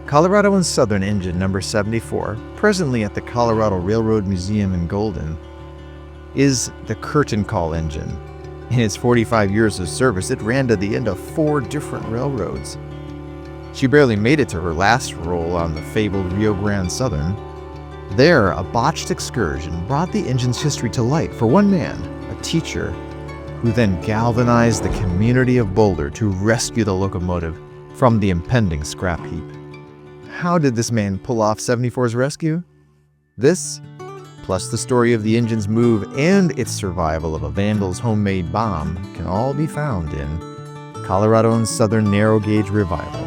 Colorado and Southern engine number 74, presently at the Colorado Railroad Museum in Golden, is the curtain call engine. In its 45 years of service, it ran to the end of 4 different railroads. She barely made it to her last roll on the fabled Rio Grande Southern. There, a botched excursion brought the engine's history to light for one man, a teacher, who then galvanized the community of Boulder to rescue the locomotive from the impending scrap heap. How did this man pull off 74's rescue? This, plus the story of the engine's move and its survival of a vandal's homemade bomb, can all be found in Colorado and Southern Narrow Gauge Revival.